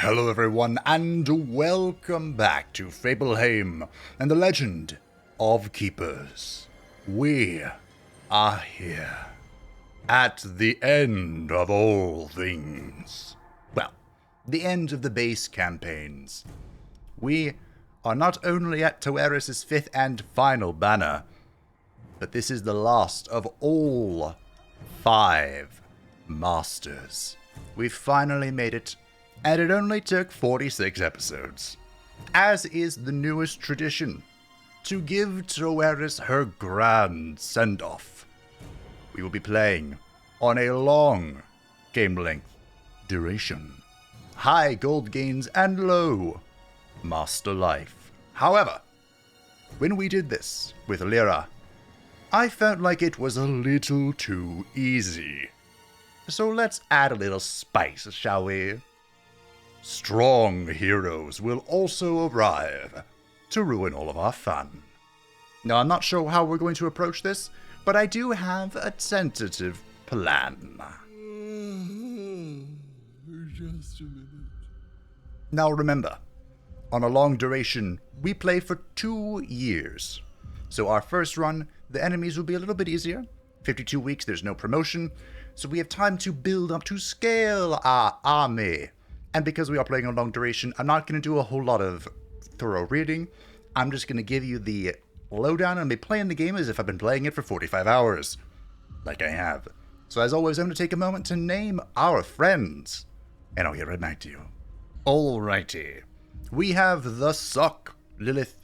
Hello everyone, and welcome back to Fableheim and the Legend of Keepers. We are here at the end of all things. Well, the end of the base campaigns. We are not only at Toeris' 5th and final banner, but this is the last of all 5 masters. We've finally made it, and it only took 46 episodes. As is the newest tradition, to give Toeris her grand send-off. We will be playing on a long game length duration. High gold gains and low master life. However, when we did this with Lyra, I felt like it was a little too easy. So let's add a little spice, shall we? Strong heroes will also arrive to ruin all of our fun. Now, I'm not sure how we're going to approach this, but I do have a tentative plan. Just a minute. Now remember, on a long duration, we play for 2 years. So our first run, the enemies will be a little bit easier. 52 weeks, there's no promotion, so we have time to build up to scale our army. And because we are playing on long duration, I'm not going to do a whole lot of thorough reading. I'm just going to give you the lowdown and be playing the game as if I've been playing it for 45 hours. Like I have. So as always, I'm going to take a moment to name our friends. And I'll get right back to you. Alrighty. We have the Suck, Lilith,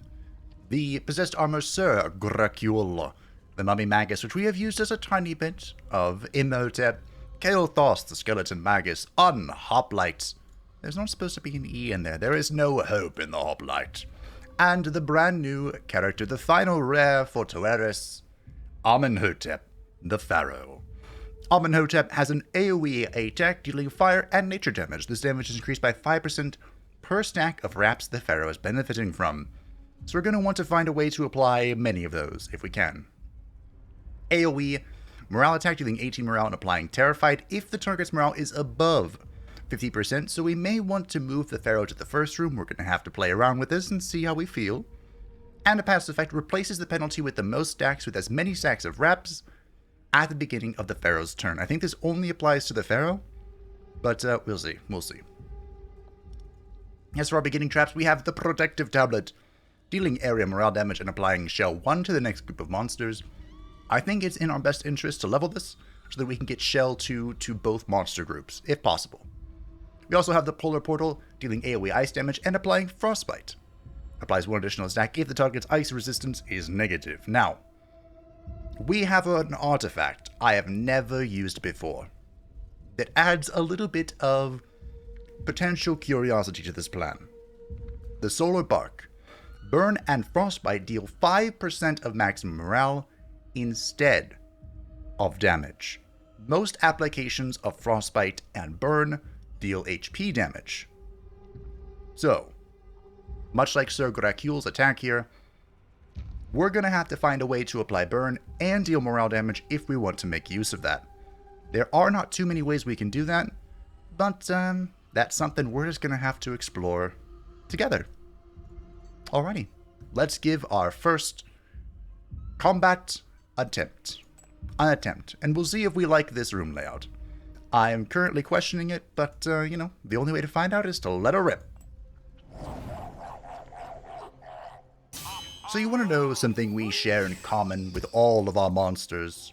the Possessed Armor Sir, Gracule, the Mummy Magus, which we have used as a tiny bit of Imhotep, Kael'thas, the Skeleton Magus, Hoplite. There's not supposed to be an E in there. There is no hope in the Hoplite. And the brand new character, the final rare for Toeris, Amenhotep, the Pharaoh. Amenhotep has an AoE attack dealing fire and nature damage. This damage is increased by 5% per stack of wraps the Pharaoh is benefiting from. So we're going to want to find a way to apply many of those, if we can. AoE, morale attack dealing 18 morale and applying Terrified if the target's morale is above 50%, so we may want to move the Pharaoh to the first room. We're going to have to play around with this and see how we feel. And a passive effect replaces the penalty with the most stacks with as many stacks of wraps at the beginning of the Pharaoh's turn. I think this only applies to the Pharaoh, but we'll see. We'll see. As for our beginning traps, we have the Protective Tablet, dealing area morale damage and applying Shell 1 to the next group of monsters. I think it's in our best interest to level this so that we can get Shell 2 to both monster groups, if possible. We also have the Polar Portal, dealing AoE ice damage and applying Frostbite. Applies 1 additional stack if the target's ice resistance is negative. Now, we have an artifact I have never used before that adds a little bit of potential curiosity to this plan. The Solar Bark. Burn and Frostbite deal 5% of maximum morale instead of damage. Most applications of Frostbite and Burn deal HP damage. So, much like Sir Gracule's attack here, we're going to have to find a way to apply Burn and deal morale damage if we want to make use of that. There are not too many ways we can do that, but that's something we're just going to have to explore together. Alrighty, let's give our first combat attempt, and we'll see if we like this room layout. I am currently questioning it, but, the only way to find out is to let her rip. So you want to know something we share in common with all of our monsters?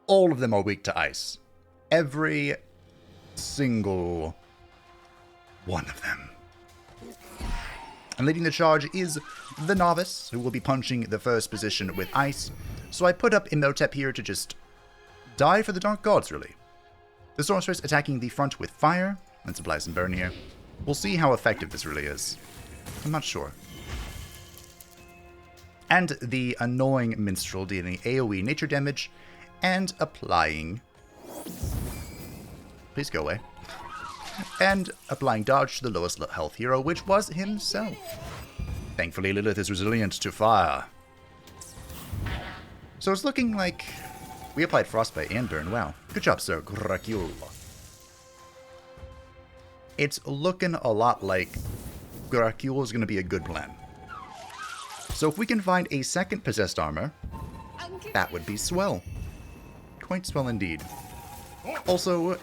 All of them are weak to ice. Every single one of them. And leading the charge is the Novice, who will be punching the first position with ice. So I put up Imhotep here to just die for the Dark Gods, really. The Sorceress attacking the front with fire. Let's apply some burn here. We'll see how effective this really is. I'm not sure. And the Annoying Minstrel dealing AoE nature damage and applying... Please go away. And applying dodge to the lowest health hero, which was himself. Thankfully, Lilith is resilient to fire. So it's looking like we applied Frostbite and Burn. Wow. Good job, Sir Gracule. it's looking a lot like Gracule is going to be a good plan. So if we can find a second possessed armor, that would be swell. Quite swell indeed. Also,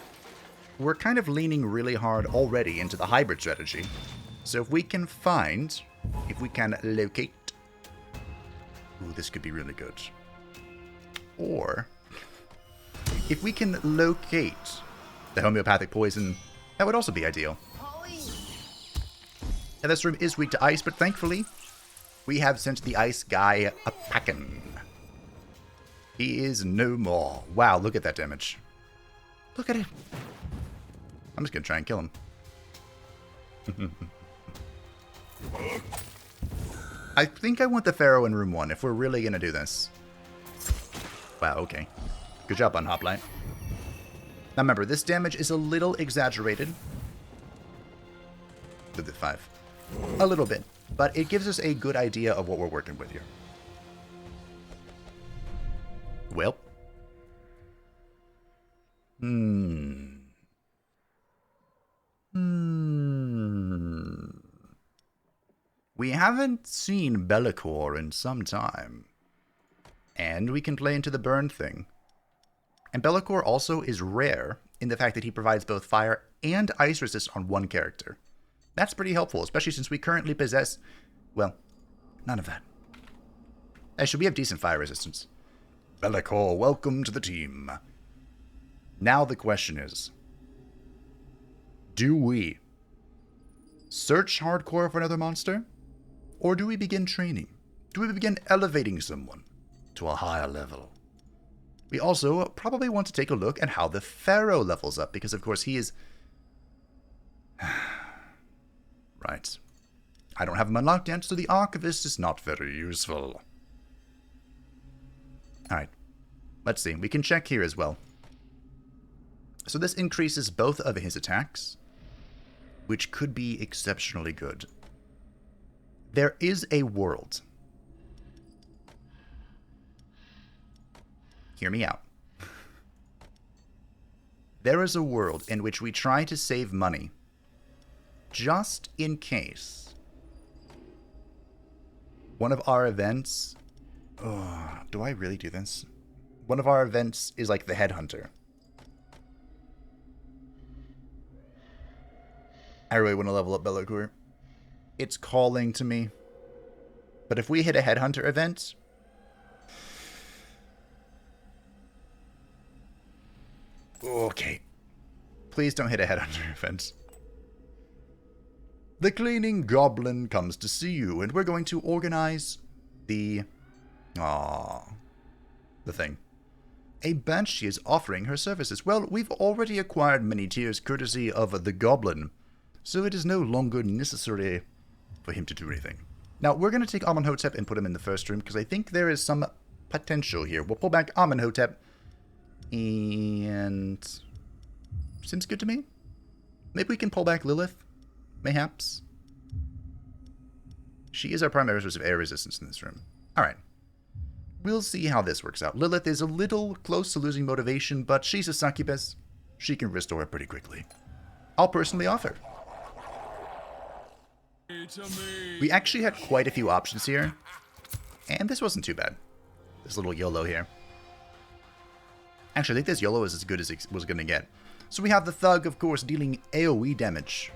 we're kind of leaning really hard already into the hybrid strategy. So if we can locate... Ooh, this could be really good. Or, if we can locate the homeopathic poison, that would also be ideal. Now, this room is weak to ice, but thankfully, we have sent the ice guy a packin'. He is no more. Wow, look at that damage. Look at it. I'm just gonna try and kill him. I think I want the Pharaoh in room 1 if we're really gonna do this. Wow, okay. Good job on Hoplite. Now remember, this damage is a little exaggerated. With the 5. A little bit. But it gives us a good idea of what we're working with here. Well. We haven't seen Bellicor in some time. And we can play into the burn thing. And Bellicor also is rare in the fact that he provides both fire and ice resist on one character. That's pretty helpful, especially since we currently possess, well, none of that. Actually, we have decent fire resistance. Bellicor, welcome to the team. Now the question is, do we search hardcore for another monster? Or do we begin training? Do we begin elevating someone to a higher level? We also probably want to take a look at how the Pharaoh levels up, because of course he is... Right. I don't have him unlocked yet, so the Archivist is not very useful. Alright. Let's see. We can check here as well. So this increases both of his attacks, which could be exceptionally good. There is a world. Hear me out. There is a world in which we try to save money just in case one of our events... Oh, do I really do this? One of our events is like the Headhunter. I really want to level up Bellicor. It's calling to me. But if we hit a Headhunter event... Okay. Please don't hit a Headhunter event. The cleaning goblin comes to see you, and we're going to organize the... the thing. A banshee is offering her services. Well, we've already acquired many tiers courtesy of the goblin, so it is no longer necessary for him to do anything. Now, we're going to take Amenhotep and put him in the first room, because I think there is some potential here. We'll pull back Amenhotep, and... seems good to me. Maybe we can pull back Lilith, mayhaps. She is our primary source of air resistance in this room. Alright. We'll see how this works out. Lilith is a little close to losing motivation, but she's a succubus. She can restore it pretty quickly. I'll personally offer. We actually had quite a few options here, and this wasn't too bad. This little YOLO here. Actually, I think this YOLO is as good as it was going to get. So we have the Thug, of course, dealing AoE damage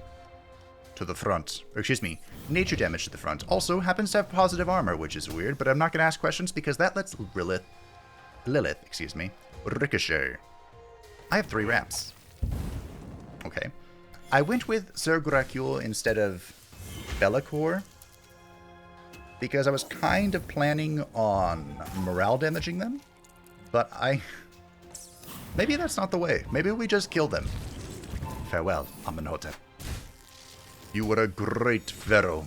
to the front. Or excuse me, nature damage to the front. Also happens to have positive armor, which is weird, but I'm not going to ask questions because that lets Lilith, excuse me, ricochet. I have 3 wraps. Okay. I went with Sir Gracule instead of Bellicor because I was kind of planning on morale damaging them, but maybe that's not the way. Maybe we just kill them. Farewell, Amenhotep. You were a great pharaoh,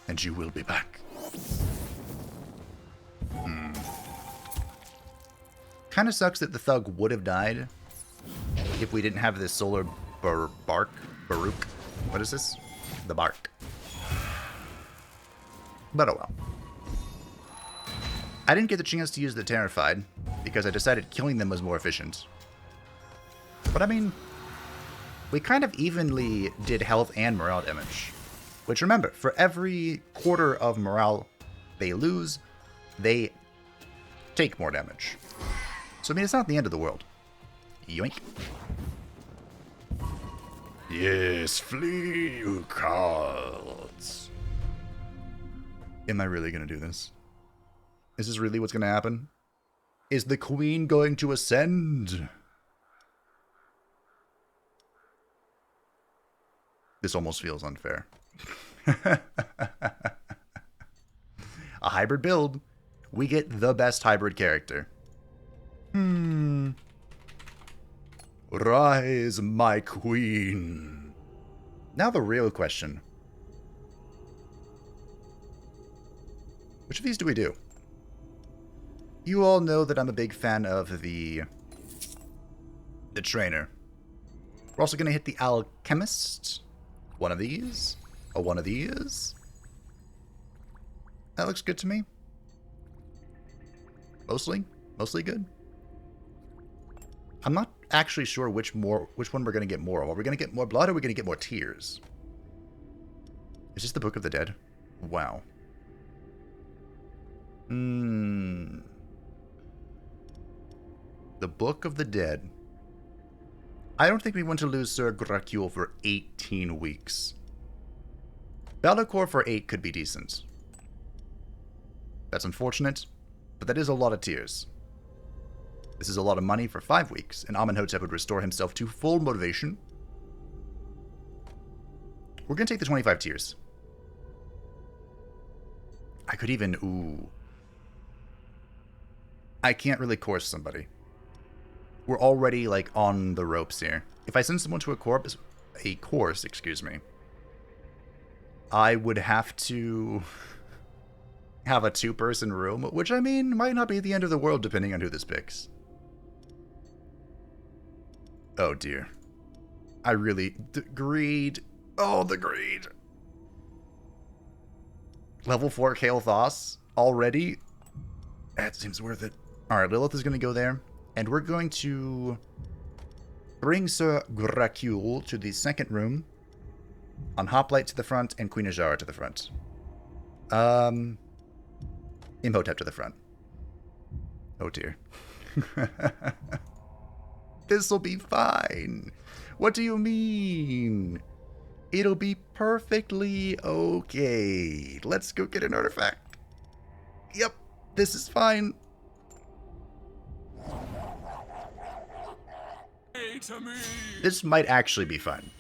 and you will be back. Kind of sucks that the Thug would have died if we didn't have this solar Baruch. What is this? The bark. But oh well. I didn't get the chance to use the Terrified because I decided killing them was more efficient. But I mean, we kind of evenly did health and morale damage. Which, remember, for every quarter of morale they lose, they take more damage. So, I mean, it's not the end of the world. Yoink. Yes, flee, you cowards. Am I really going to do this? Is this really what's going to happen? Is the queen going to ascend? This almost feels unfair. A hybrid build. We get the best hybrid character. Rise, my queen. Now the real question. Which of these do we do? You all know that I'm a big fan of the trainer. We're also going to hit the alchemist. One of these. One of these. That looks good to me. Mostly good. I'm not actually sure which one we're going to get more of. Are we going to get more blood or are we going to get more tears? Is this the Book of the Dead? Wow. The Book of the Dead. I don't think we want to lose Sir Gracule for 18 weeks. Bellicor for 8 could be decent. That's unfortunate, but that is a lot of tears. This is a lot of money for 5 weeks, and Amenhotep would restore himself to full motivation. We're going to take the 25 tears. I could even... Ooh. I can't really coerce somebody. We're already, like, on the ropes here. If I send someone to a course, excuse me, I would have to have a 2-person room, which, I mean, might not be the end of the world depending on who this picks. Oh, dear. I really... greed. Oh, the greed. Level 4 Kael'thas already? That seems worth it. Alright, Lilith is going to go there. And we're going to bring Sir Gracule to the second room. On Hoplite to the front and Queen Ajara to the front. Imhotep to the front. Oh dear. This'll be fine. What do you mean? It'll be perfectly okay. Let's go get an artifact. Yep, this is fine. This might actually be fun.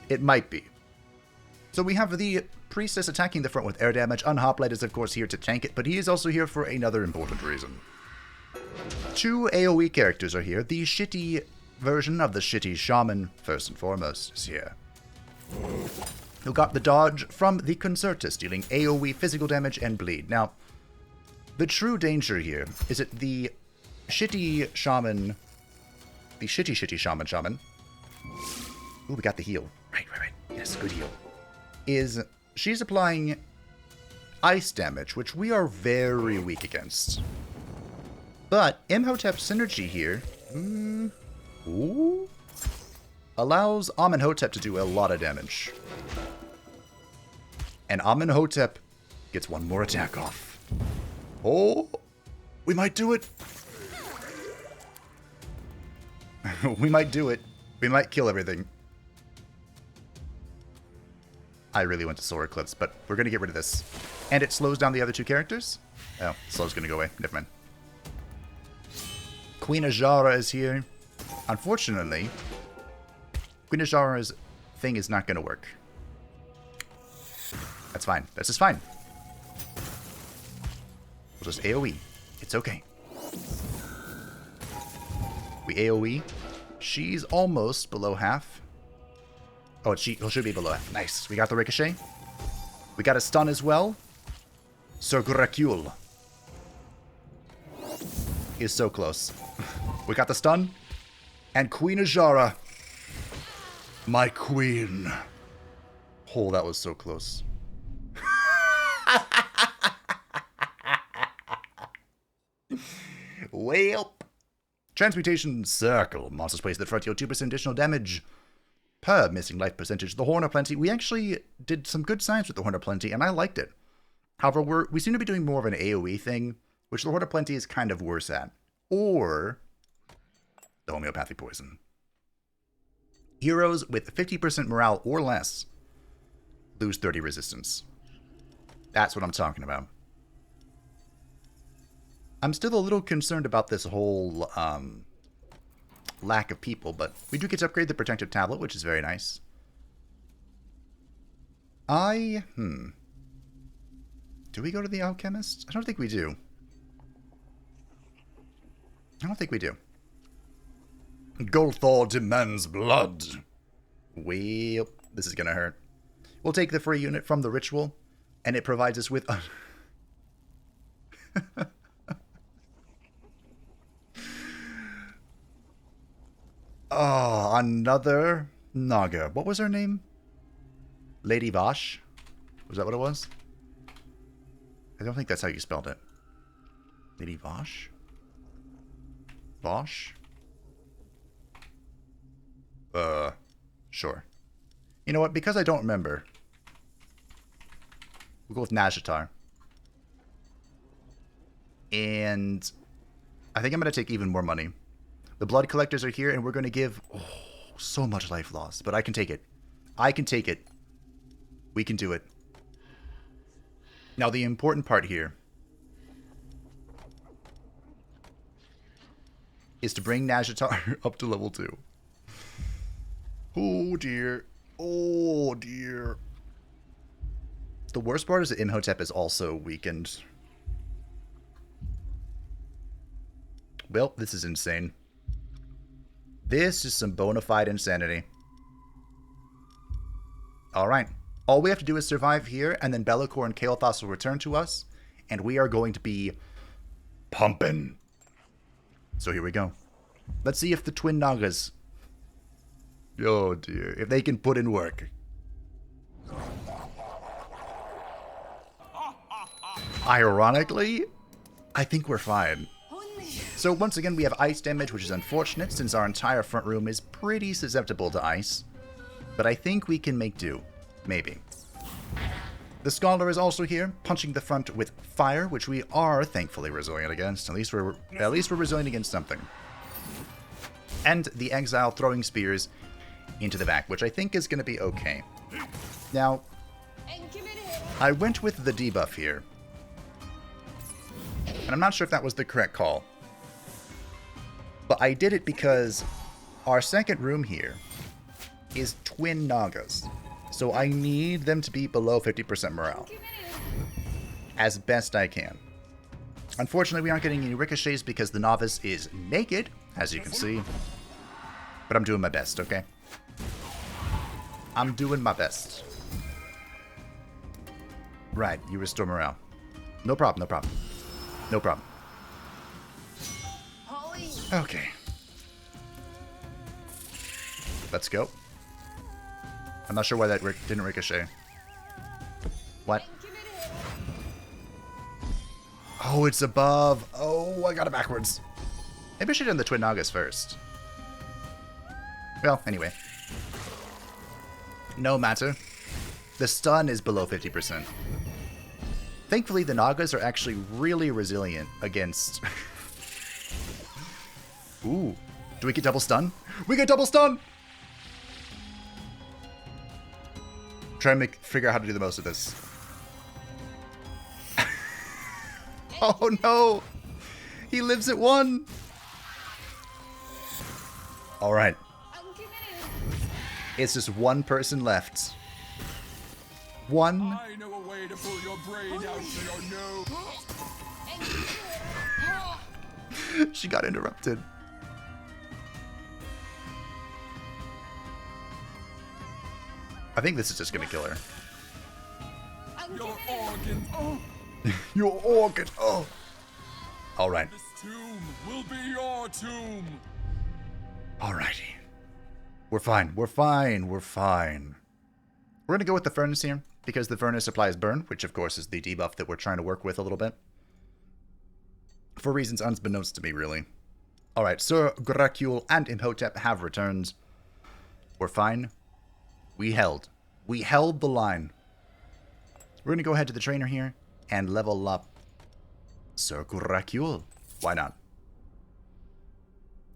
It might be. So we have the priestess attacking the front with air damage. Unhoplite is of course here to tank it, but he is also here for another important reason. 2 AoE characters are here. The shitty version of the shitty shaman, first and foremost, is here. Who got the dodge from the Concertus, dealing AoE physical damage and bleed. Now, the true danger here is that the shitty shaman... The shitty shaman. Ooh, we got the heal. Right. Yes, good heal. She's applying ice damage, which we are very weak against. But Imhotep's synergy here allows Amenhotep to do a lot of damage. And Amenhotep gets one more attack off. Oh, we might do it. We might do it. We might kill everything. I really went to Solar Eclipse, but we're going to get rid of this. And it slows down the other 2 characters? Oh, slow's going to go away. Never mind. Queen Ajara is here. Unfortunately, Queen Ajara's thing is not going to work. That's fine. That's just fine. We'll just AoE. It's okay. We AoE. She's almost below half. Oh, she should be below half. Nice. We got the ricochet. We got a stun as well. Sir Gracule is so close. We got the stun. And Queen Ajara. My queen. Oh, that was so close. Well, Transmutation Circle. Monsters placed at the front deal 2% additional damage per missing life percentage. The Horn of Plenty. We actually did some good science with the Horn of Plenty, and I liked it. However, we seem to be doing more of an AoE thing, which the Horn of Plenty is kind of worse at. Or the Homeopathic Poison. Heroes with 50% morale or less lose 30 resistance. That's what I'm talking about. I'm still a little concerned about this whole lack of people, but we do get to upgrade the Protective Tablet, which is very nice. Do we go to the Alchemist? I don't think we do. I don't think we do. Golthor demands blood. Well, this is gonna hurt. We'll take the free unit from the ritual, and it provides us with... Oh, another Naga. What was her name? Lady Vosh? Was that what it was? I don't think that's how you spelled it. Lady Vosh? Vosh? Sure. You know what? Because I don't remember, we'll go with Nazjatar. And I think I'm going to take even more money. The blood collectors are here, and we're going to give so much life loss. But I can take it. I can take it. We can do it. Now, the important part here is to bring Nazjatar up to level 2. Oh, dear. Oh, dear. The worst part is that Imhotep is also weakened. Well, this is insane. This is some bona fide insanity. Alright. All we have to do is survive here, and then Be'lakor and Kael'thas will return to us, and we are going to be pumping. So here we go. Let's see if the Twin Nagas... Oh dear. If they can put in work. Ironically, I think we're fine. So once again, we have ice damage, which is unfortunate since our entire front room is pretty susceptible to ice. But I think we can make do. Maybe. The Scholar is also here, punching the front with fire, which we are thankfully resilient against. At least we're resilient against something. And the Exile throwing spears into the back, which I think is going to be okay. Now, I went with the debuff here. And I'm not sure if that was the correct call. But I did it because our second room here is Twin Nagas. So I need them to be below 50% morale. As best I can. Unfortunately, we aren't getting any ricochets because the Novice is naked, as you can see. But I'm doing my best, okay? I'm doing my best. Right, you restore morale. No problem, no problem. No problem. Okay. Let's go. I'm not sure why that didn't ricochet. What? Oh, it's above. Oh, I got it backwards. Maybe I should have done the Twin Nagas first. Well, anyway. No matter. The stun is below 50%. Thankfully, the Nagas are actually really resilient against... Ooh. Do we get double stun? We get double stun! Try and figure out how to do the most of this. Oh no! He lives at 1! Alright. It's just one person left. One. I know a way to pull your brain out of your nose. She got interrupted. I think this is just gonna kill her. Your organ. Oh. Your organ. Oh. All right. This tomb will be your tomb. Alrighty. We're fine. We're fine. We're fine. We're gonna go with the furnace here because the furnace applies burn, which of course is the debuff that we're trying to work with a little bit. For reasons unbeknownst to me, really. Alright, Sir Gracule and Imhotep have returned. We're fine. We held. We held the line. We're going to go ahead to the trainer here and level up Sir Gracule. Why not?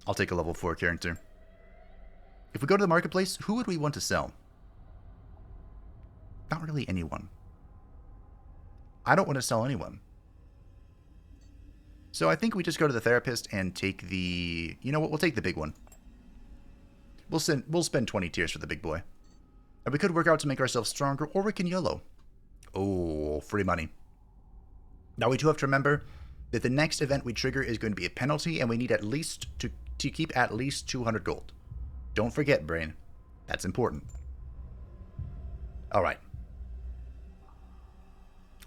I'll take a level 4 character. If we go to the marketplace, who would we want to sell? Not really anyone. I don't want to sell anyone. So I think we just go to the therapist and take the... You know what? We'll take the big one. We'll spend 20 tiers for the big boy. And we could work out to make ourselves stronger, or we can YOLO. Oh, free money. Now we do have to remember that the next event we trigger is going to be a penalty, and we need at least to keep at least 200 gold. Don't forget, brain. That's important. Alright.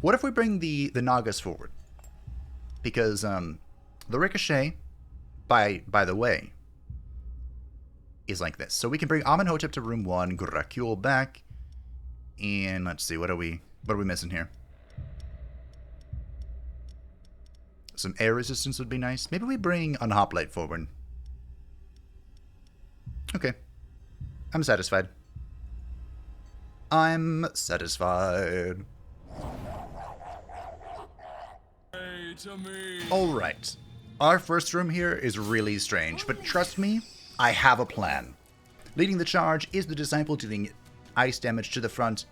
What if we bring the Nagas forward? Because the Ricochet, by the way, is like this. So we can bring Amenhotep to room 1, Gracule back, and let's see, what are we missing here? Some air resistance would be nice. Maybe we bring Unhoplite forward. Okay. I'm satisfied. I'm satisfied. Alright. Our first room here is really strange, but trust me, I have a plan. Leading the charge is the Disciple dealing ice damage to the front.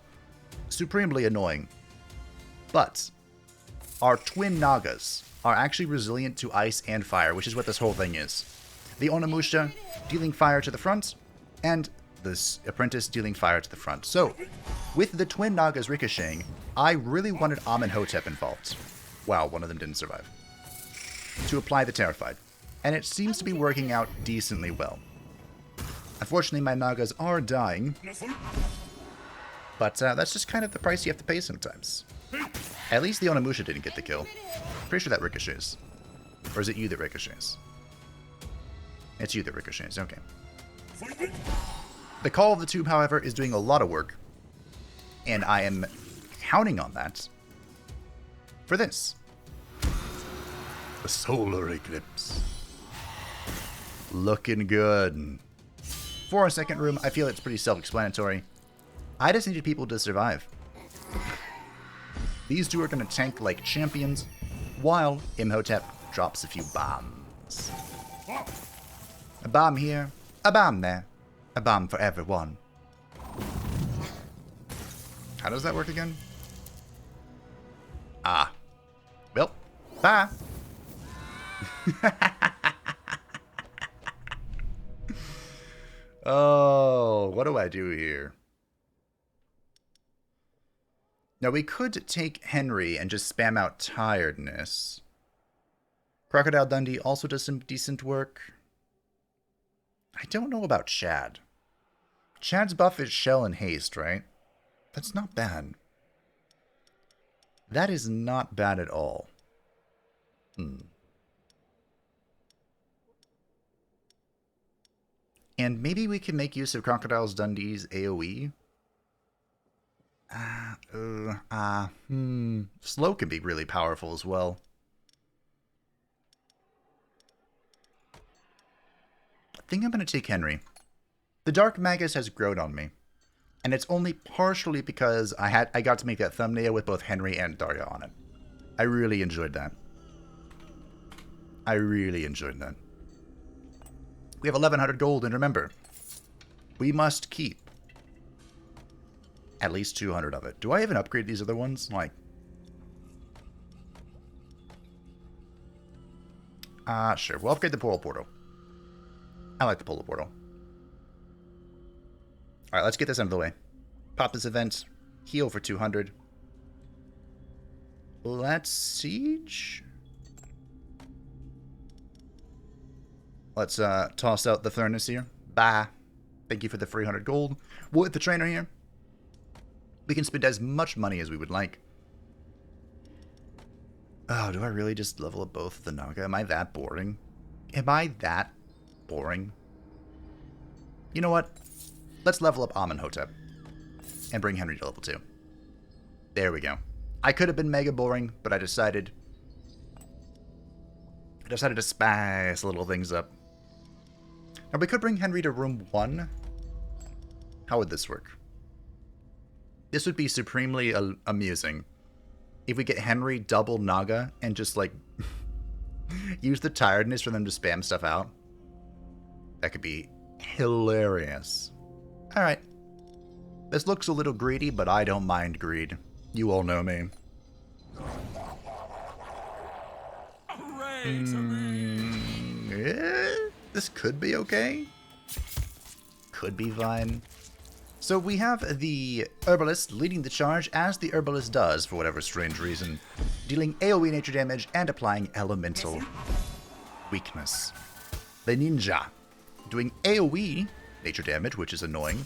Supremely annoying. But our twin Nagas are actually resilient to ice and fire, which is what this whole thing is. The Onimusha dealing fire to the front, and this apprentice dealing fire to the front. So, with the twin Nagas ricocheting, I really wanted Amenhotep involved. Wow, one of them didn't survive. To apply the Terrified. And it seems to be working out decently well. Unfortunately, my Nagas are dying. But that's just kind of the price you have to pay sometimes. At least the Onimusha didn't get the kill. Pretty sure that ricochets. Or is it you that ricochets? It's you that ricochets, okay. The Call of the Tube, however, is doing a lot of work. And I am counting on that for this. The solar eclipse. Looking good. For our second room, I feel it's pretty self-explanatory. I just needed people to survive. These two are going to tank like champions, while Imhotep drops a few bombs. A bomb here, a bomb there, a bomb for everyone. How does that work again? Ah. Well, bye. Oh, what do I do here? Now, we could take Henry and just spam out tiredness. Crocodile Dundee also does some decent work. I don't know about Chad. Chad's buff is Shell and Haste, right? That's not bad. That is not bad at all. And maybe we can make use of Crocodile Dundee's AoE. Slow can be really powerful as well. I think I'm going to take Henry. The Dark Magus has grown on me. And it's only partially because I got to make that thumbnail with both Henry and Daria on it. I really enjoyed that. We have 1,100 gold, and remember, we must keep at least 200 of it. Do I even upgrade these other ones? Like, sure. We'll upgrade the Polar Portal. I like the Polar Portal. Alright, let's get this out of the way. Pop this event. Heal for 200. Let's siege. Let's toss out the furnace here. Bye. Thank you for the 300 gold. We'll hit the trainer here. We can spend as much money as we would like. Oh, do I really just level up both the Naga? Am I that boring? Am I that boring? You know what? Let's level up Amenhotep. And bring Henry to level 2. There we go. I could have been mega boring, but I decided I decided to spice little things up. Now, we could bring Henry to room 1. How would this work? This would be supremely amusing. If we get Henry double Naga and just, like, use the tiredness for them to spam stuff out. That could be hilarious. Alright. This looks a little greedy, but I don't mind greed. You all know me. Pray to me. This could be okay. Could be fine. So we have the Herbalist leading the charge, as the Herbalist does, for whatever strange reason, dealing AoE nature damage and applying elemental weakness. The Ninja doing AoE nature damage, which is annoying,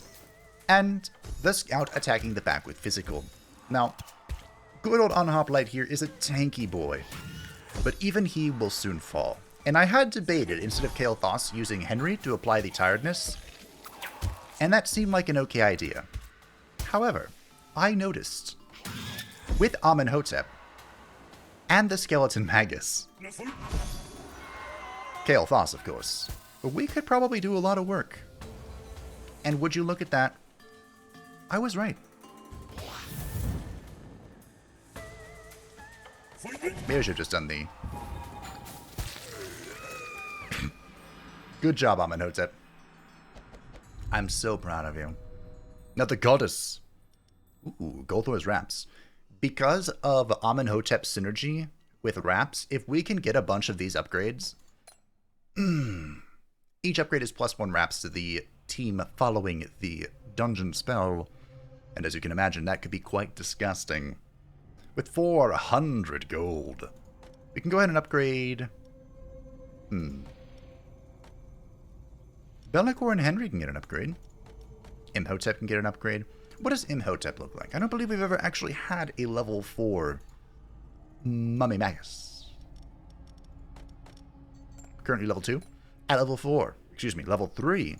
and the Scout attacking the back with physical. Now, good old Unhoplite here is a tanky boy, but even he will soon fall. And I had debated, instead of Kael'thas, using Henry to apply the tiredness, and that seemed like an okay idea. However, I noticed, with Amenhotep and the Skeleton Magus, Kael'thas, of course, we could probably do a lot of work. And would you look at that? I was right. Maybe I should have just done the... Good job, Amenhotep. I'm so proud of you. Now the Goddess. Ooh, Golthor's Wraps. Because of Amenhotep's synergy with Wraps, if we can get a bunch of these upgrades... each upgrade is +1 Wraps to the team following the dungeon spell. And as you can imagine, that could be quite disgusting. With 400 gold. We can go ahead and upgrade... Be'lakor and Henry can get an upgrade. Imhotep can get an upgrade. What does Imhotep look like? I don't believe we've ever actually had a level 4 Mummy Magus. Currently level 2. At level 4. Excuse me, level 3.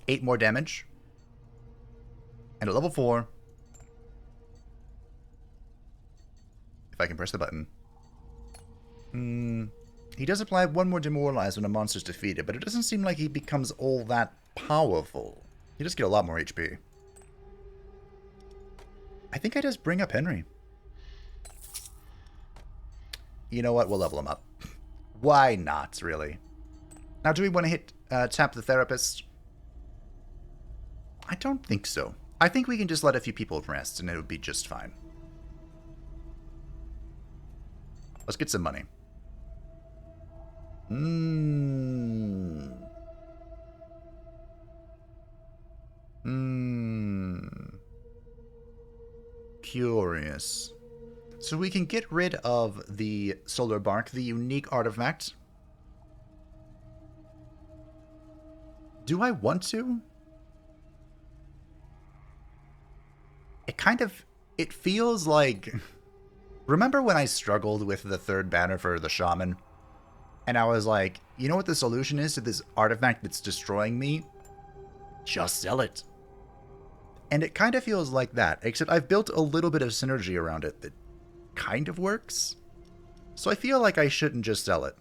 8 more damage. And at level 4... If I can press the button. He does apply 1 more Demoralize when a monster's defeated, but it doesn't seem like he becomes all that powerful. He does get a lot more HP. I think I just bring up Henry. You know what? We'll level him up. Why not, really? Now, do we want to hit tap the Therapist? I don't think so. I think we can just let a few people rest, and it would be just fine. Let's get some money. Curious. So we can get rid of the Solar Bark, the unique artifact. Do I want to? It feels like... Remember when I struggled with the 3rd banner for the Shaman? And I was like, you know what the solution is to this artifact that's destroying me? Just sell it. And it kind of feels like that, except I've built a little bit of synergy around it that kind of works. So I feel like I shouldn't just sell it.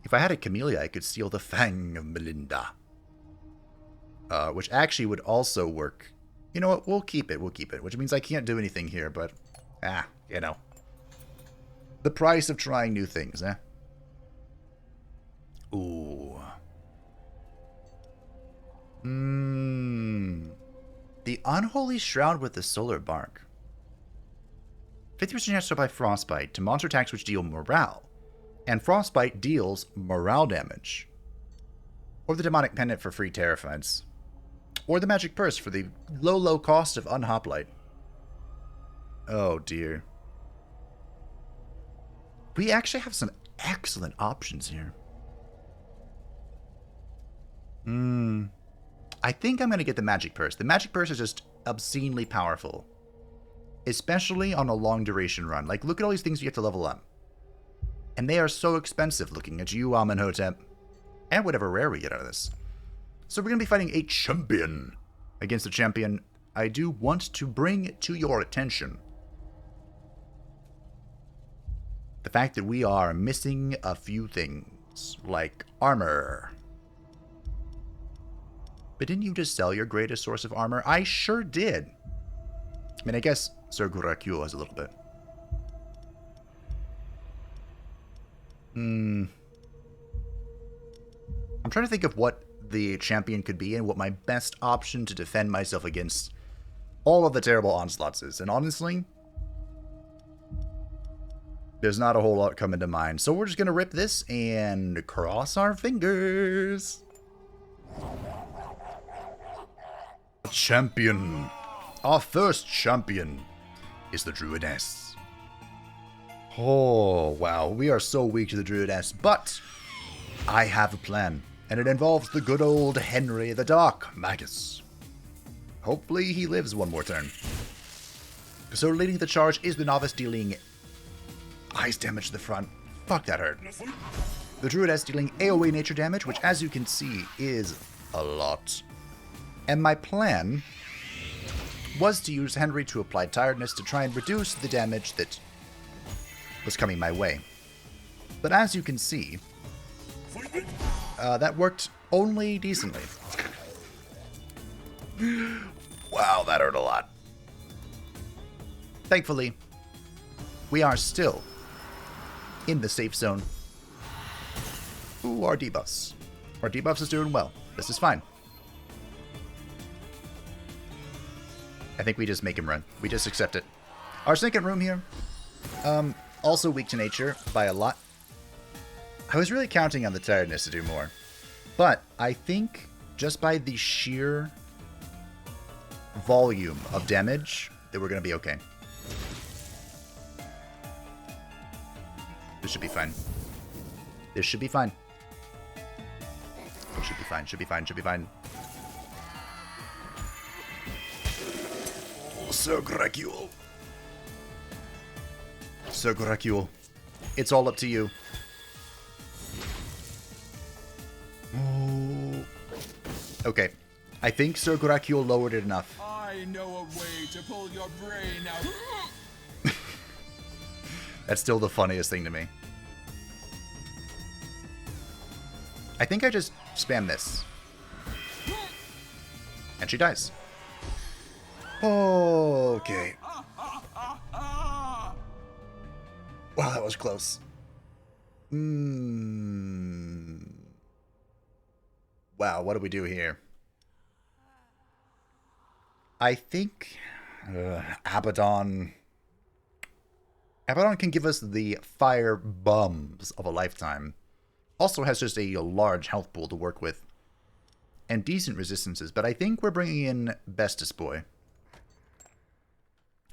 If I had a Camellia, I could steal the Fang of Melinda. Which actually would also work. You know what, we'll keep it, which means I can't do anything here, but, you know. The price of trying new things, eh? Ooh. The Unholy Shroud with the Solar Bark. 50% chance to apply Frostbite to monster attacks which deal morale. And Frostbite deals morale damage. Or the Demonic Pendant for free Terrifieds. Or the Magic Purse for the low cost of Unhoplite. Oh dear. We actually have some excellent options here. I think I'm going to get the Magic Purse. The Magic Purse is just obscenely powerful. Especially on a long duration run. Like, look at all these things you have to level up. And they are so expensive looking at you, Amenhotep. And whatever rare we get out of this. So we're going to be fighting a champion. Against a champion I do want to bring to your attention. the fact that we are missing a few things, like armor. But didn't you just sell your greatest source of armor? I sure did. I mean, I guess Sir Gurakyu has a little bit. I'm trying to think of what the champion could be and what my best option to defend myself against all of the terrible onslaughts is. And honestly, there's not a whole lot coming to mind. So we're just going to rip this and cross our fingers. Champion. Our first champion is the Druidess. Oh, wow. We are so weak to the Druidess, but I have a plan, and it involves the good old Henry the Dark Magus. Hopefully he lives one more turn. So leading the charge is the Novice, dealing ice damage to the front. Fuck, that hurt. The Druidess dealing AoE nature damage, which as you can see is a lot. And my plan was to use Henry to apply Tiredness to try and reduce the damage that was coming my way. But as you can see, that worked only decently. Wow, that hurt a lot. Thankfully, we are still in the safe zone. Ooh, our debuffs. Our debuffs is doing well. This is fine. I think we just make him run. We just accept it. Our second room here, also weak to nature by a lot. I was really counting on the Tiredness to do more. But I think just by the sheer volume of damage that we're going to be okay. This should be fine. This should be fine. It should be fine, should be fine, should be fine. Sir Gurakyu. Sir Gurakyu. It's all up to you. Oh. Okay. I think Sir Gurakyu lowered it enough. I know a way to pull your brain out. That's still the funniest thing to me. I think I just spam this. And she dies. Okay. Wow, that was close. Wow, what do we do here? I think Abaddon can give us the fire bums of a lifetime. Also has just a large health pool to work with. And decent resistances, but I think we're bringing in Bestest Boy.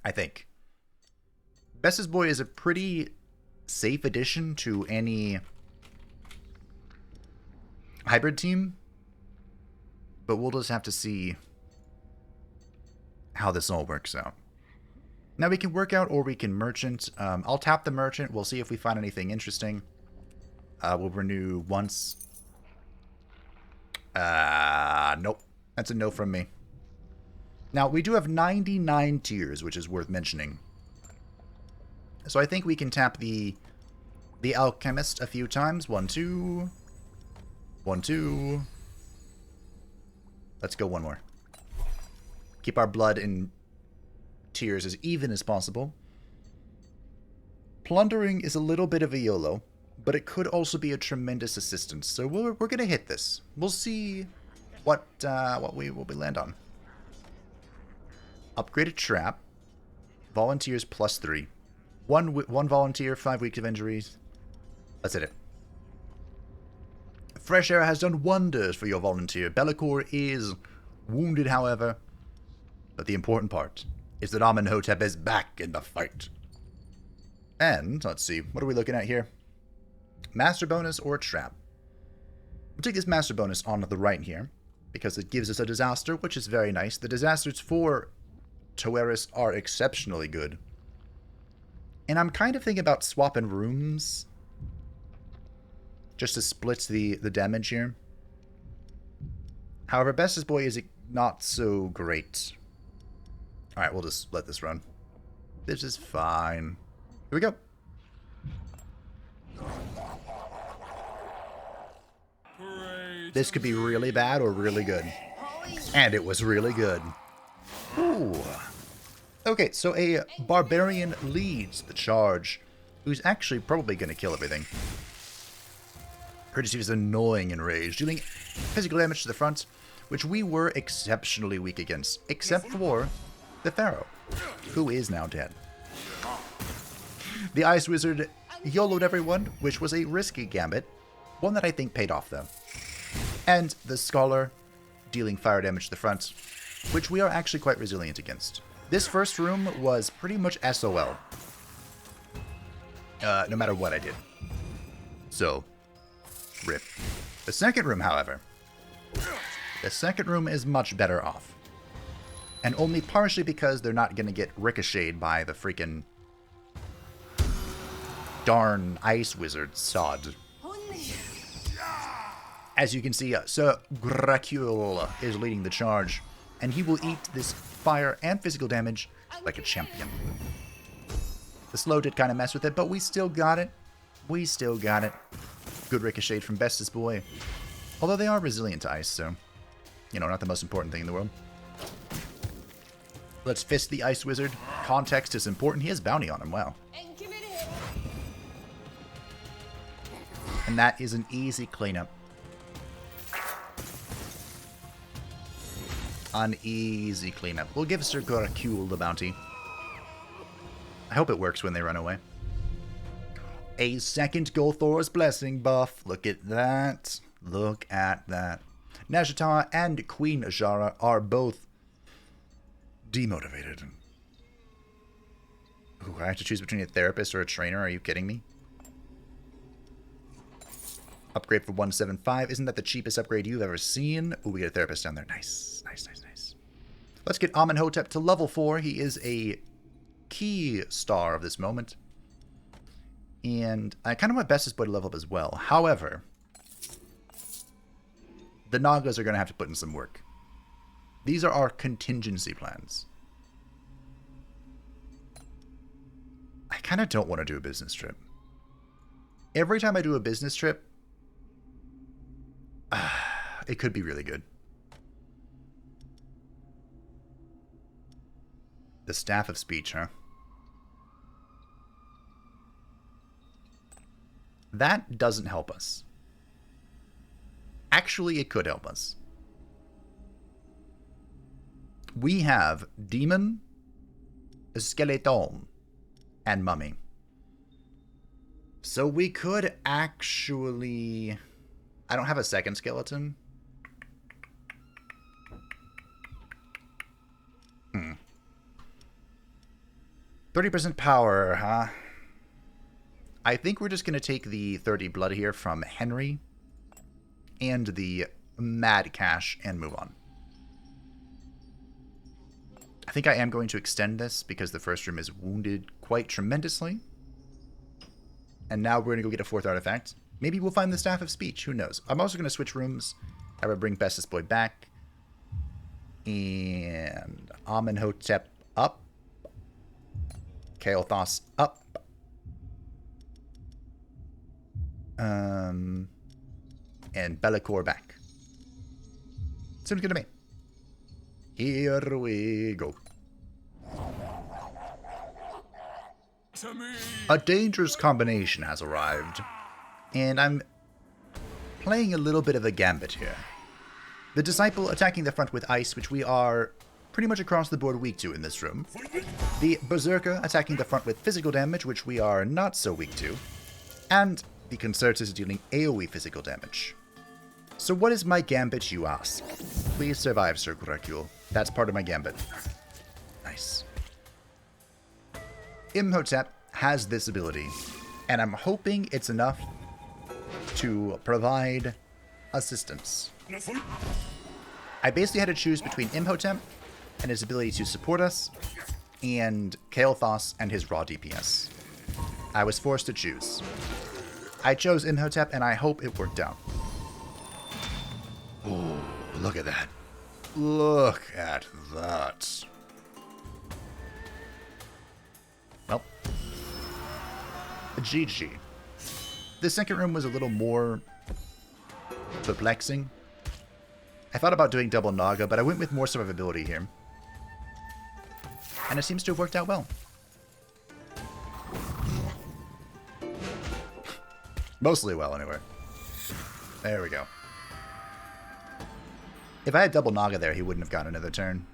I think. Bestest Boy is a pretty safe addition to any hybrid team. But we'll just have to see how this all works out. Now we can work out or we can merchant. I'll tap the merchant. We'll see if we find anything interesting. We'll renew once. Nope. That's a no from me. Now, we do have 99 tiers, which is worth mentioning. So I think we can tap the Alchemist a few times. 1, 2. 1, 2. Let's go one more. Keep our blood in tiers as even as possible. Plundering is a little bit of a YOLO, but it could also be a tremendous assistance. So we're going to hit this. We'll see what we land on. Upgraded trap. Volunteers +3. One volunteer, 5 weeks of injuries. Let's hit it. Fresh air has done wonders for your volunteer. Bellicor is wounded, however. But the important part is that Amenhotep is back in the fight. And, let's see, what are we looking at here? Master bonus or trap? We'll take this master bonus on the right here, because it gives us a disaster, which is very nice. The disasters for Toeris are exceptionally good. And I'm kind of thinking about swapping rooms just to split the damage here. However, Bestest Boy is not so great. Alright, we'll just let this run. This is fine. Here we go. Pray This could be really bad or really good. And it was really good. Ooh. Okay, so a barbarian leads the charge, who's actually probably going to kill everything. Courtesy is annoying and rage, dealing physical damage to the front, which we were exceptionally weak against, except for the Pharaoh, who is now dead. The Ice Wizard YOLO'd everyone, which was a risky gambit, one that I think paid off though. And the Scholar, dealing fire damage to the front, which we are actually quite resilient against. This first room was pretty much SOL, no matter what I did. So, rip. The second room, however, the second room is much better off. And only partially because they're not going to get ricocheted by the freaking darn Ice Wizard sod. As you can see, Sir Gracule is leading the charge, and he will eat this fire and physical damage like a champion. The slow did kind of mess with it, but we still got it. We still got it. Good ricochet from Bestest Boy. Although they are resilient to ice, so, you know, not the most important thing in the world. Let's fist the Ice Wizard. Context is important. He has bounty on him. Wow. And that is an easy cleanup. An easy cleanup. We'll give Sir Gracule the bounty. I hope it works when they run away. A second Gulthor's Blessing buff. Look at that. Look at that. Najata and Queen Ajara are both demotivated. Ooh, I have to choose between a therapist or a trainer. Are you kidding me? Upgrade for 175. Isn't that the cheapest upgrade you've ever seen? Ooh, we get a therapist down there. Nice. Nice, nice, nice. Let's get Amenhotep to level 4. He is a key star of this moment. And I kind of want Bestest Boy to level up as well. However, the Nagas are going to have to put in some work. These are our contingency plans. I kind of don't want to do a business trip. Every time I do a business trip, it could be really good. The Staff of Speech, huh? That doesn't help us. Actually, it could help us. We have Demon, Skeleton, and Mummy. So we could actually... I don't have a second skeleton. 30% power, huh? I think we're just going to take the 30 blood here from Henry and the Mad Cash and move on. I think I am going to extend this because the first room is wounded quite tremendously. And now we're going to go get a fourth artifact. Maybe we'll find the Staff of Speech. Who knows? I'm also going to switch rooms. I will bring Bestest Boy back. And Amenhotep up. Kael'thas up. And Be'lakor back. Seems good to me. Here we go. A dangerous combination has arrived, and I'm playing a little bit of a gambit here. The Disciple attacking the front with ice, which we are pretty much across the board weak to in this room. The Berserker attacking the front with physical damage, which we are not so weak to. And the Concertus dealing AoE physical damage. So what is my gambit, you ask? Please survive, Sir Gracule. That's part of my gambit. Nice. Imhotep has this ability, and I'm hoping it's enough to provide assistance. I basically had to choose between Imhotep and his ability to support us, and Kael'thas and his raw DPS. I was forced to choose. I chose Imhotep, and I hope it worked out. Oh, look at that. Look at that. Well, GG. The second room was a little more perplexing. I thought about doing double Naga, but I went with more survivability here. And it seems to have worked out well. Mostly well, anyway. There we go. If I had double Naga there, he wouldn't have gotten another turn.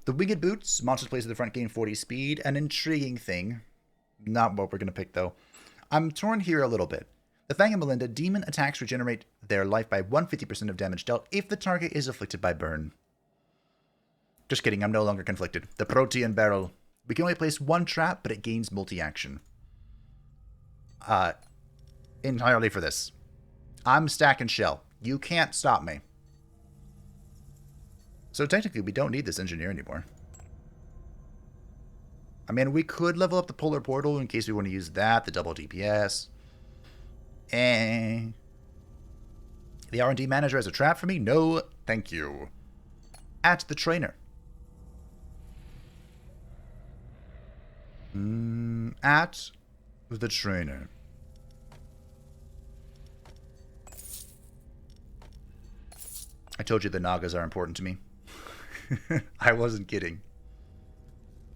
The Winged Boots. Monsters placed at the front gain 40 speed. An intriguing thing. Not what we're going to pick, though. I'm torn here a little bit. The Fang and Melinda. Demon attacks regenerate their life by 150% of damage dealt if the target is afflicted by burn. Just kidding, I'm no longer conflicted. The Protean Barrel. We can only place one trap, but it gains multi-action. Entirely for this. I'm stacking shell. You can't stop me. So technically, we don't need this engineer anymore. I mean, we could level up the polar portal in case we want to use that, the double DPS. The R&D manager has a trap for me? No, thank you. At the trainer. At the trainer. I told you the Nagas are important to me. I wasn't kidding.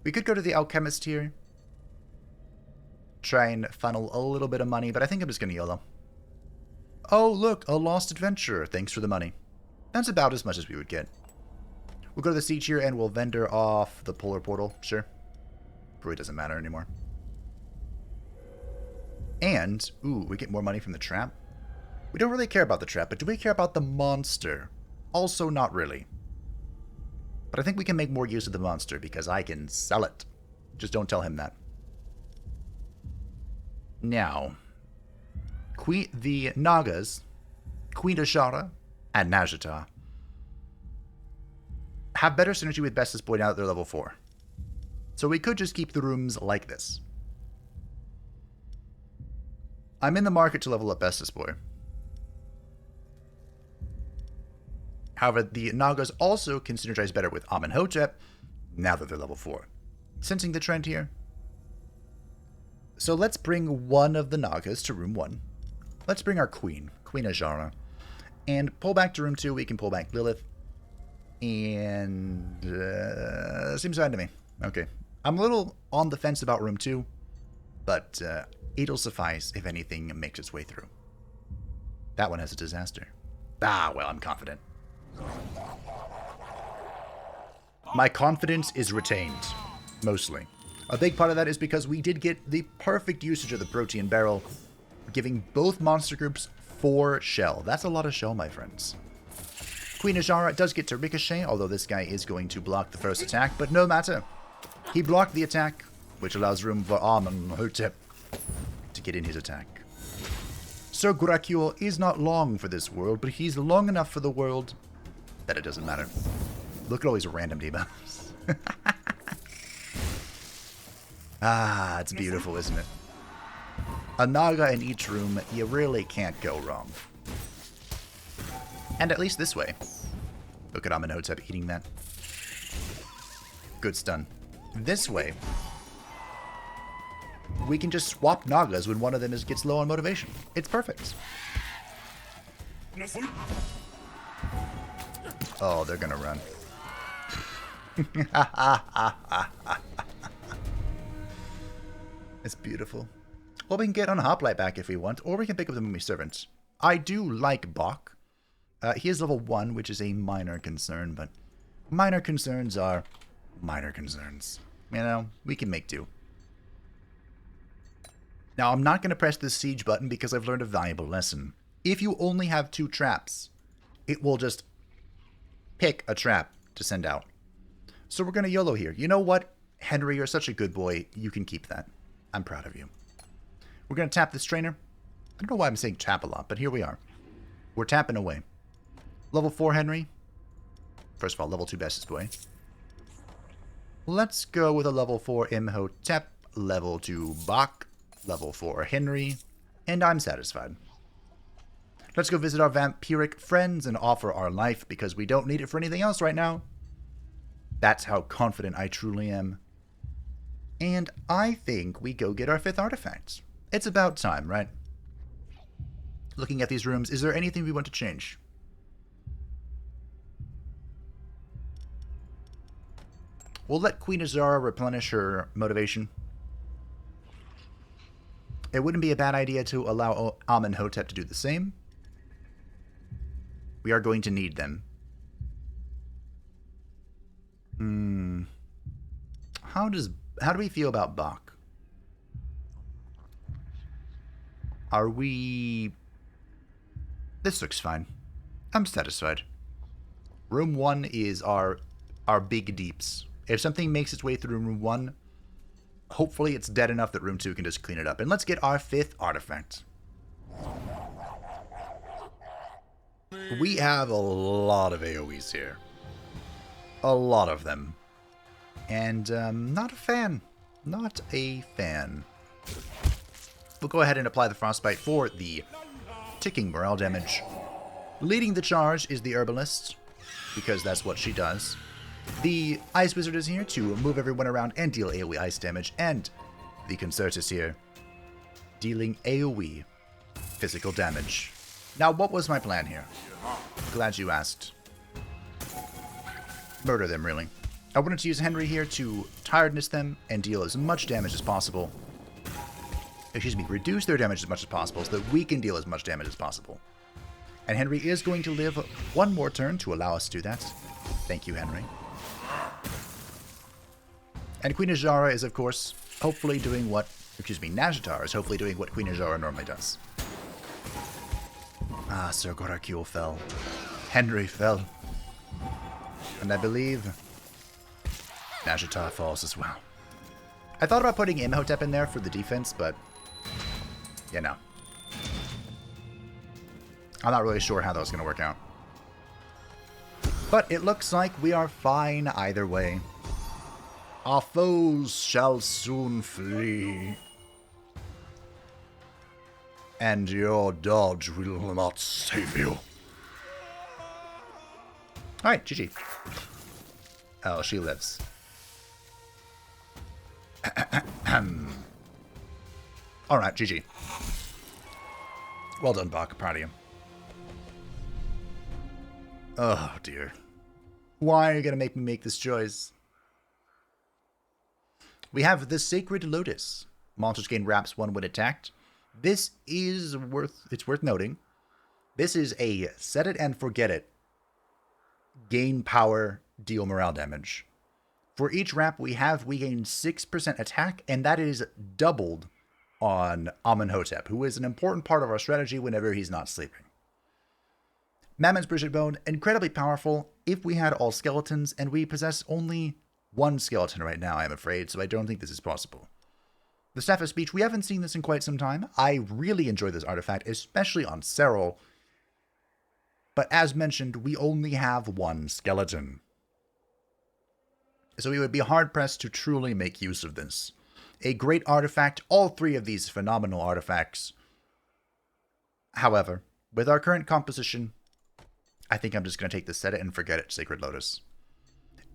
We could go to the Alchemist here. Try and funnel a little bit of money, but I think I'm just going to YOLO. Oh, look, a lost adventurer. Thanks for the money. That's about as much as we would get. We'll go to the siege here and we'll vendor off the polar portal. Sure. Probably doesn't matter anymore. And, ooh, we get more money from the trap. We don't really care about the trap, but do we care about the monster? Also not really. But I think we can make more use of the monster because I can sell it. Just don't tell him that. Now, the Nagas, Queen Ashara, and Najata have better synergy with Bestest Boy now that they're level 4. So we could just keep the rooms like this. I'm in the market to level up Bestest Boy. However, the Nagas also can synergize better with Amenhotep now that they're level 4. Sensing the trend here. So let's bring one of the Nagas to room 1. Let's bring our Queen Ajara. And pull back to room 2, we can pull back Lilith. And seems fine to me. Okay. I'm a little on the fence about room 2, but it'll suffice if anything makes its way through. That one has a disaster. Ah, well, I'm confident. My confidence is retained, mostly. A big part of that is because we did get the perfect usage of the Protean Barrel, giving both monster groups 4 shell. That's a lot of shell, my friends. Queen Ajara does get to ricochet, although this guy is going to block the first attack, but no matter. He blocked the attack, which allows room for Amenhotep to get in his attack. Sir Gurakul is not long for this world, but he's long enough for the world that it doesn't matter. Look at all these random debuffs. Ah, it's beautiful, isn't it? A Naga in each room, you really can't go wrong. And at least this way. Look at Amenhotep eating that. Good stun. This way, we can just swap Nagas when one of them gets low on motivation. It's perfect. Oh, they're gonna run. It's beautiful. Well, we can get on Hoplite back if we want, or we can pick up the Mummy Servant. I do like Bach. He is level 1, which is a minor concern, but minor concerns are minor concerns. You know, we can make do. Now, I'm not going to press the siege button because I've learned a valuable lesson. If you only have 2 traps, it will just pick a trap to send out. So we're going to YOLO here. You know what? Henry, you're such a good boy. You can keep that. I'm proud of you. We're going to tap this trainer. I don't know why I'm saying tap a lot, but here we are. We're tapping away. Level 4 Henry. First of all, level 2 Bestest Boy. Let's go with a level 4 Imhotep, level 2 Bach, level 4 Henry, and I'm satisfied. Let's go visit our vampiric friends and offer our life because we don't need it for anything else right now. That's how confident I truly am. And I think we go get our 5th artifact. It's about time, right? Looking at these rooms, is there anything we want to change? We'll let Queen Azara replenish her motivation. It wouldn't be a bad idea to allow Amenhotep to do the same. We are going to need them. How do we feel about Bach? Are we... This looks fine. I'm satisfied. Room 1 is our big deeps. If something makes its way through room 1, hopefully it's dead enough that room 2 can just clean it up. And let's get our 5th artifact. We have a lot of AoEs here. A lot of them. And not a fan. Not a fan. We'll go ahead and apply the Frostbite for the ticking morale damage. Leading the charge is the Herbalist, because that's what she does. The Ice Wizard is here to move everyone around and deal AoE ice damage, and the Concertus here, dealing AoE physical damage. Now, what was my plan here? Glad you asked. Murder them, really. I wanted to use Henry here to tiredness them and deal as much damage as possible. Excuse me, reduce their damage as much as possible so that we can deal as much damage as possible. And Henry is going to live one more turn to allow us to do that. Thank you, Henry. And Queen Azara is, of course, hopefully doing what... Excuse me, Nazjatar is hopefully doing what Queen Azara normally does. Ah, Sir Gorakul fell. Henry fell. And I believe Nazjatar falls as well. I thought about putting Imhotep in there for the defense, but... yeah, no. I'm not really sure how that was going to work out. But it looks like we are fine either way. Our foes shall soon flee. And your dodge will not save you. Alright, GG. Oh, she lives. Alright, GG. Well done, Bach. Proud of you. Oh, dear. Why are you going to make me make this choice? We have the Sacred Lotus. Monsters gain wraps 1 when attacked. This is worth noting. This is a set it and forget it. Gain power, deal morale damage. For each wrap we gain 6% attack, and that is doubled on Amenhotep, who is an important part of our strategy whenever he's not sleeping. Mammon's Bridget Bone, incredibly powerful if we had all skeletons, and we possess only 1 skeleton right now, I'm afraid, so I don't think this is possible. The Staff of Speech, we haven't seen this in quite some time. I really enjoy this artifact, especially on Serral. But as mentioned, we only have 1 skeleton. So we would be hard-pressed to truly make use of this. A great artifact, all 3 of these phenomenal artifacts. However, with our current composition, I think I'm just going to take the set it and forget it, Sacred Lotus.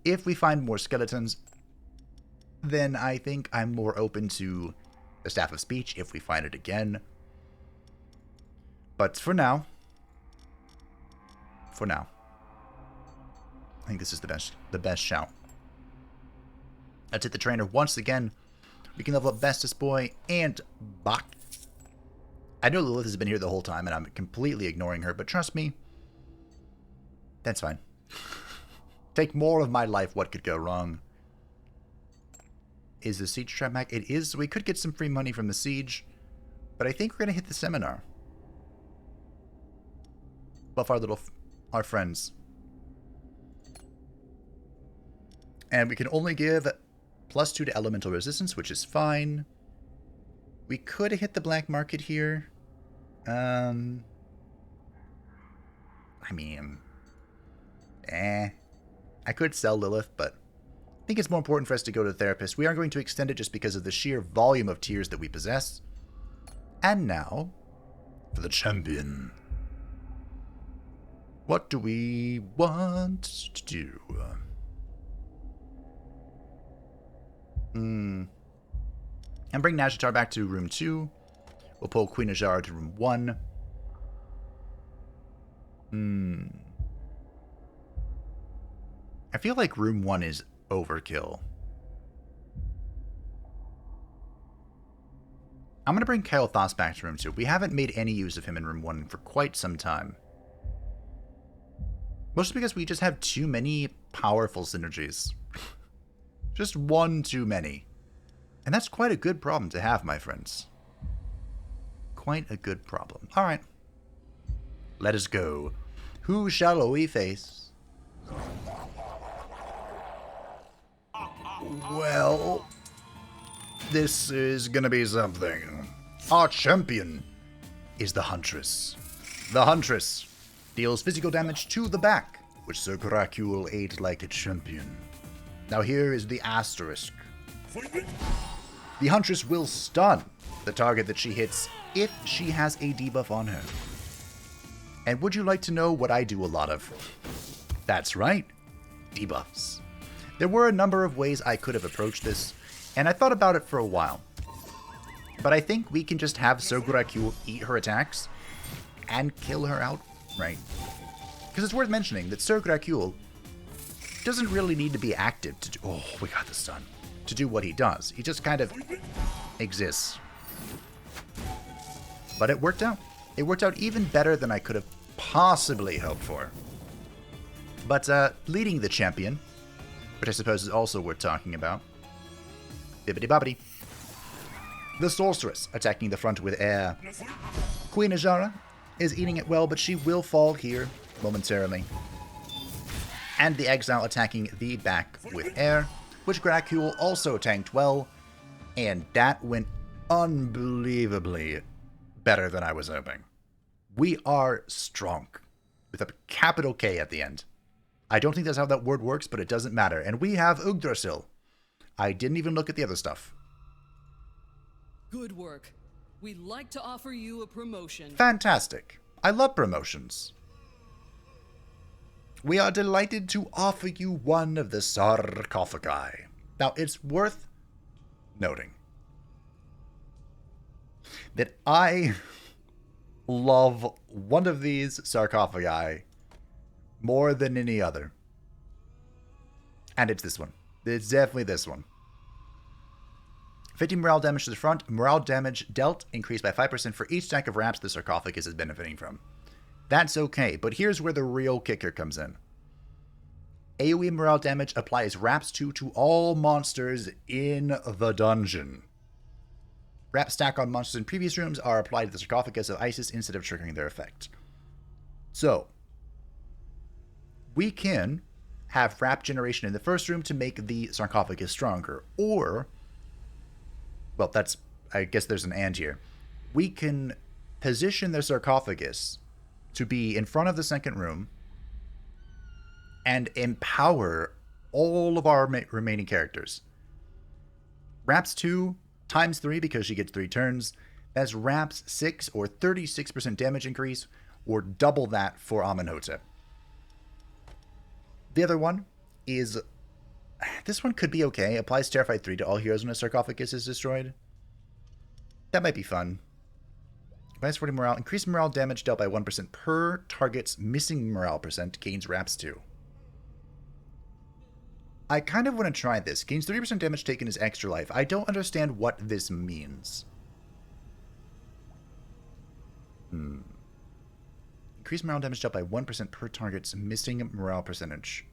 If we find more skeletons, then I think I'm more open to the Staff of Speech if we find it again. But for now, I think this is the best shout. Let's hit the trainer once again. We can level up Bestus Boy and Bach. I know Lilith has been here the whole time and I'm completely ignoring her, but trust me, that's fine. Take more of my life, what could go wrong? Is the Siege Trap Mac? It is. We could get some free money from the Siege, but I think we're going to hit the Seminar. Buff our friends. And we can only give +2 to Elemental Resistance, which is fine. We could hit the Black Market here. I mean... I could sell Lilith, but I think it's more important for us to go to the Therapist. We are going to extend it just because of the sheer volume of tiers that we possess. And now, for the champion. What do we want to do? And bring Nazjatar back to room 2. We'll pull Queen Azara to room 1. I feel like room 1 is overkill. I'm going to bring Kyle Thos back to room 2. We haven't made any use of him in room 1 for quite some time. Mostly because we just have too many powerful synergies. Just one too many. And that's quite a good problem to have, my friends. Quite a good problem. Alright. Let us go. Who shall we face? Well, this is gonna be something. Our champion is the Huntress. The Huntress deals physical damage to the back, which Sir Gracule ate like a champion. Now here is the asterisk. The Huntress will stun the target that she hits if she has a debuff on her. And would you like to know what I do a lot of? That's right, debuffs. There were a number of ways I could have approached this, and I thought about it for a while. But I think we can just have Sir Gracule eat her attacks and kill her outright. Because it's worth mentioning that Sir Gracule doesn't really need to be active to do... Oh, we got the stun. To do what he does. He just kind of exists. But it worked out. It worked out even better than I could have possibly hoped for. But leading the champion, which I suppose is also worth talking about. Bibbidi-bobbidi. The Sorceress, attacking the front with air. Queen Azara is eating it well, but she will fall here momentarily. And the Exile attacking the back with air, which Gracule also tanked well, and that went unbelievably better than I was hoping. We are strong, with a capital K at the end. I don't think that's how that word works, but it doesn't matter. And we have Yggdrasil. I didn't even look at the other stuff. Good work. We'd like to offer you a promotion. Fantastic. I love promotions. We are delighted to offer you one of the sarcophagi. Now, it's worth noting that I love one of these sarcophagi more than any other. And it's this one. It's definitely this one. 50 morale damage to the front. Morale damage dealt increased by 5% for each stack of wraps the sarcophagus is benefiting from. That's okay, but here's where the real kicker comes in. AoE morale damage applies wraps to all monsters in the dungeon. Wraps stack on monsters in previous rooms are applied to the sarcophagus of Isis instead of triggering their effect. So, we can have wrap generation in the first room to make the sarcophagus stronger, or, well, that's, I guess there's an and here. We can position the sarcophagus to be in front of the second room and empower all of our remaining characters. Wraps 2 times 3 because she gets 3 turns. That's Wraps 6 or 36% damage increase, or double that for Amenhotep. The other one is, this one could be okay. Applies Terrified 3 to all heroes when a sarcophagus is destroyed. That might be fun. Minus 40 morale. Increased morale damage dealt by 1% per target's missing morale percent. Gains Wraps 2. I kind of want to try this. Gains 30% damage taken as extra life. I don't understand what this means. Increased morale damage dealt by 1% per target's missing morale percentage.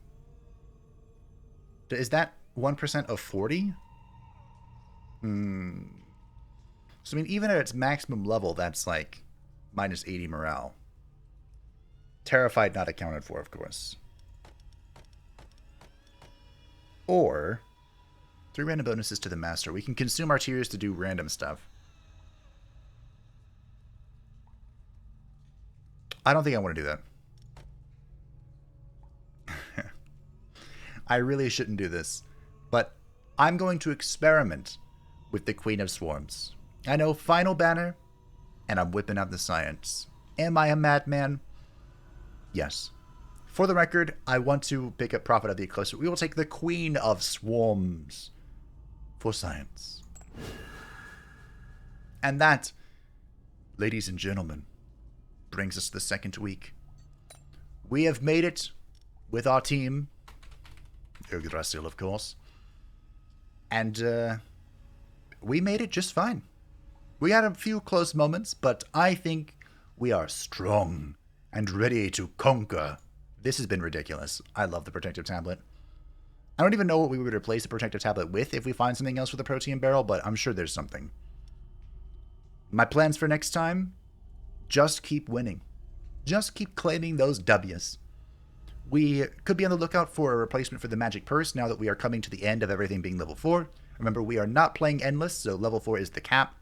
Is that 1% of 40? So, I mean, even at its maximum level, that's like minus 80 morale. Terrified not accounted for, of course. Or 3 random bonuses to the master. We can consume our tears to do random stuff. I don't think I want to do that. I really shouldn't do this. But I'm going to experiment with the Queen of Swarms. I know, final banner, and I'm whipping out the science. Am I a madman? Yes. For the record, I want to pick up Prophet of the Eclipse. We will take the Queen of Swarms for science. And that, ladies and gentlemen, brings us to the second week. We have made it with our team, Yggdrasil, of course, and we made it just fine. We had a few close moments, but I think we are strong and ready to conquer. This has been ridiculous. I love the protective tablet. I don't even know what we would replace the protective tablet with if we find something else for the protein barrel, but I'm sure there's something. My plans for next time, just keep winning. Just keep claiming those W's. We could be on the lookout for a replacement for the magic purse now that we are coming to the end of everything being level 4. Remember, we are not playing endless, so level 4 is the cap.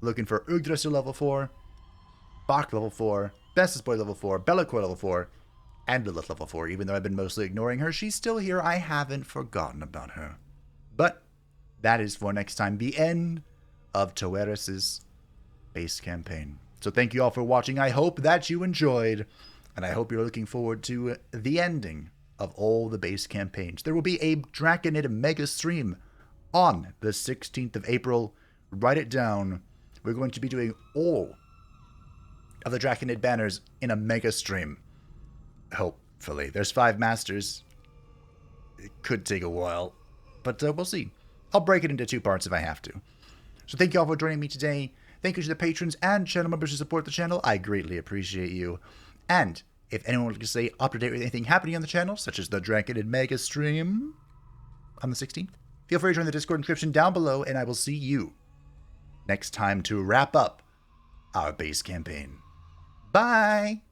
Looking for Yggdrasil level 4, Bach level 4, Bessus Boy level 4, Bellicor level 4, and Lilith level 4. Even though I've been mostly ignoring her, she's still here. I haven't forgotten about her. But that is for next time, the end of Toeris' base campaign. So thank you all for watching. I hope that you enjoyed, and I hope you're looking forward to the ending of all the base campaigns. There will be a Draconid mega stream on the 16th of April. Write it down. We're going to be doing all of the Draconid banners in a mega stream. Hopefully. There's 5 masters. It could take a while, but we'll see. I'll break it into 2 parts if I have to. So thank you all for joining me today. Thank you to the patrons and channel members who support the channel. I greatly appreciate you. And if anyone would like to stay up to date with anything happening on the channel, such as the Draconid Mega Stream on the 16th, feel free to join the Discord description down below, and I will see you next time to wrap up our base campaign. Bye!